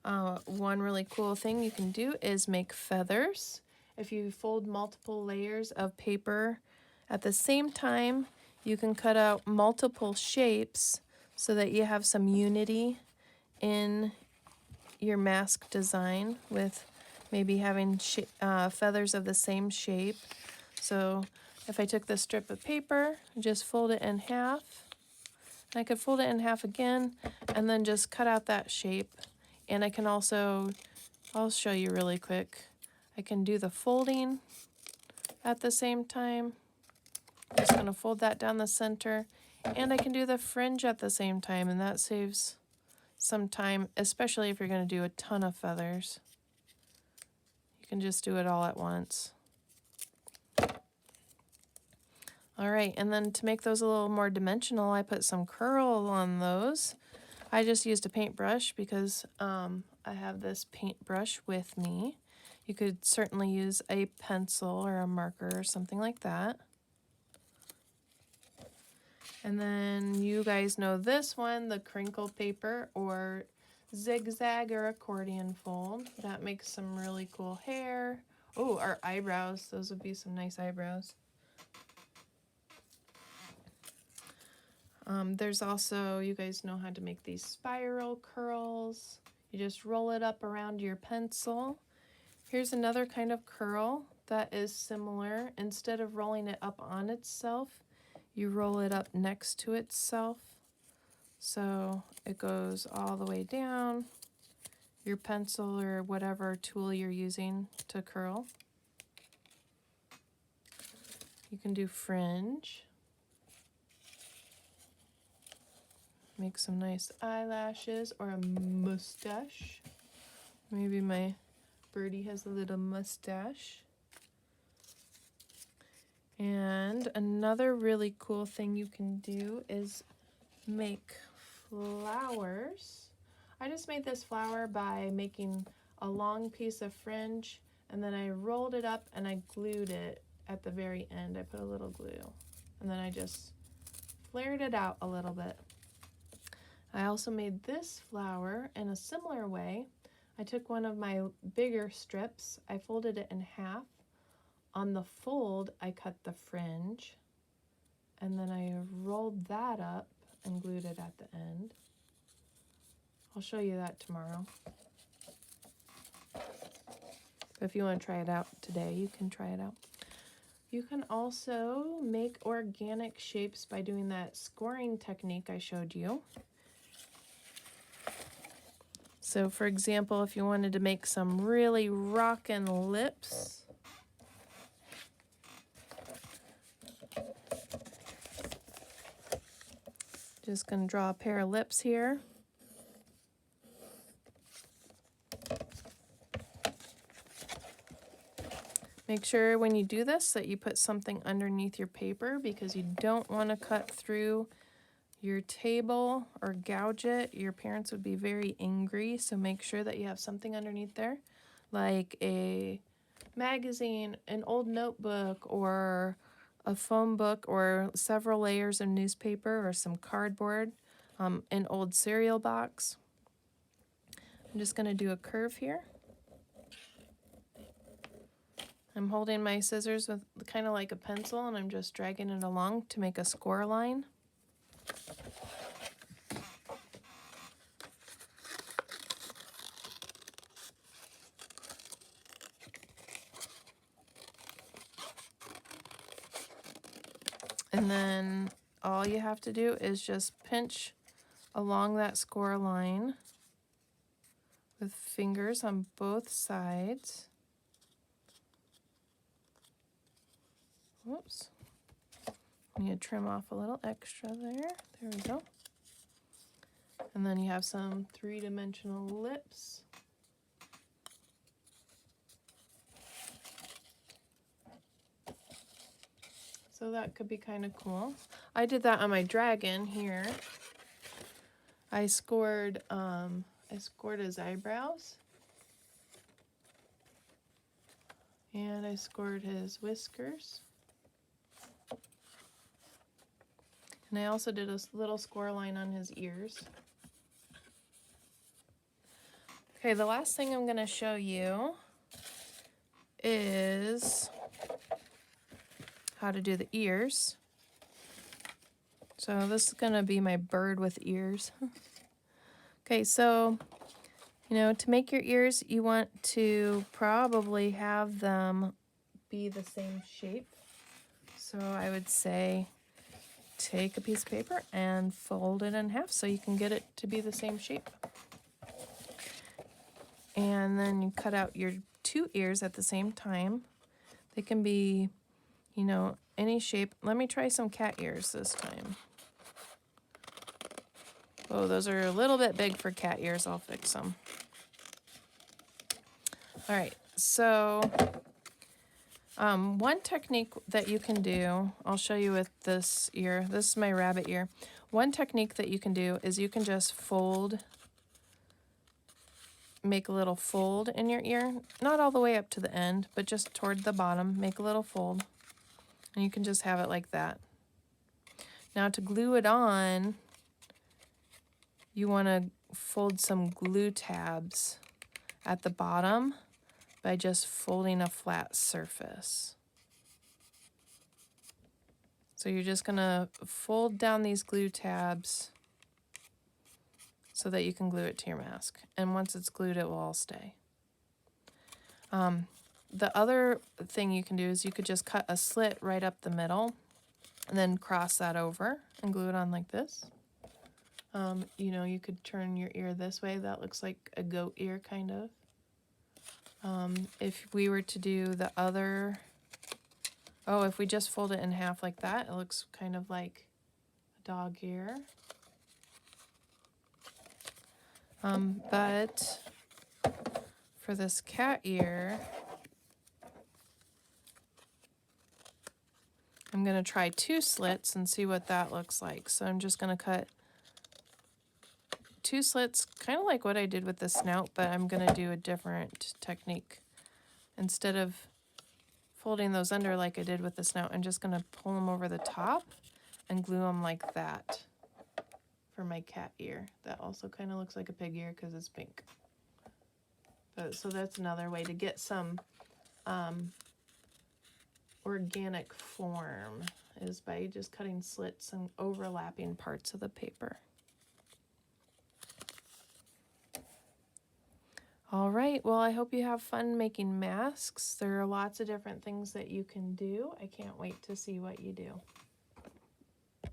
One really cool thing you can do is make feathers. If you fold multiple layers of paper at the same time, you can cut out multiple shapes so that you have some unity in your mask design with maybe having feathers of the same shape. So if I took this strip of paper, just fold it in half, and I could fold it in half again and then just cut out that shape. And I can also, I'll show you really quick, I can do the folding at the same time. I'm just going to fold that down the center, and I can do the fringe at the same time, and that saves some time, especially if you're going to do a ton of feathers. You can just do it all at once. All right, and then to make those a little more dimensional, I put some curl on those. I just used a paintbrush because I have this paintbrush with me. You could certainly use a pencil or a marker or something like that. And then you guys know this one, the crinkle paper or zigzag or accordion fold. That makes some really cool hair. Oh, our eyebrows. Those would be some nice eyebrows. There's also, you guys know how to make these spiral curls. You just roll it up around your pencil. Here's another kind of curl that is similar. Instead of rolling it up on itself, you roll it up next to itself. So it goes all the way down, your pencil or whatever tool you're using to curl. You can do fringe. Make some nice eyelashes or a mustache. Maybe my birdie has a little mustache. And another really cool thing you can do is make flowers. I just made this flower by making a long piece of fringe, and then I rolled it up and I glued it at the very end. I put a little glue, and then I just flared it out a little bit. I also made this flower in a similar way. I took one of my bigger strips, I folded it in half. On the fold, I cut the fringe, and then I rolled that up and glued it at the end. I'll show you that tomorrow. If you want to try it out today, you can try it out. You can also make organic shapes by doing that scoring technique I showed you. So for example, if you wanted to make some really rockin' lips, just gonna draw a pair of lips here. Make sure when you do this that you put something underneath your paper because you don't want to cut through your table or gouge it. Your parents would be very angry, so make sure that you have something underneath there, like a magazine, an old notebook, or a phone book, or several layers of newspaper, or some cardboard, an old cereal box. I'm just going to do a curve here. I'm holding my scissors with kind of like a pencil, and I'm just dragging it along to make a score line. And then all you have to do is just pinch along that score line with fingers on both sides. Whoops. I'm going to trim off a little extra there. There we go. And then you have some three-dimensional lips. So that could be kind of cool. I did that on my dragon here. I scored his eyebrows. And I scored his whiskers. And I also did a little score line on his ears. Okay, the last thing I'm going to show you is how to do the ears. So this is going to be my bird with ears. Okay, so, you know, to make your ears, you want to probably have them be the same shape. So I would say take a piece of paper and fold it in half so you can get it to be the same shape. And then you cut out your 2 ears at the same time. They can be, you know, any shape. Let me try some cat ears this time. Oh, those are a little bit big for cat ears. I'll fix them. All right, so one technique that you can do, I'll show you with this ear. This is my rabbit ear. One technique that you can do is you can just fold, make a little fold in your ear. Not all the way up to the end, but just toward the bottom, make a little fold. And you can just have it like that. Now to glue it on, you want to fold some glue tabs at the bottom by just folding a flat surface. So you're just going to fold down these glue tabs so that you can glue it to your mask. And once it's glued, it will all stay. The other thing you can do is you could just cut a slit right up the middle and then cross that over and glue it on like this. You know, you could turn your ear this way. That looks like a goat ear, kind of. If we were to do the other, if we just fold it in half like that, it looks kind of like a dog ear. But for this cat ear, I'm going to try 2 slits and see what that looks like. So I'm just going to cut 2 slits, kind of like what I did with the snout, but I'm going to do a different technique. Instead of folding those under like I did with the snout, I'm just going to pull them over the top and glue them like that for my cat ear. That also kind of looks like a pig ear because it's pink. So that's another way to get some organic form, is by just cutting slits and overlapping parts of the paper. All right, well, I hope you have fun making masks. There are lots of different things that you can do. I can't wait to see what you do.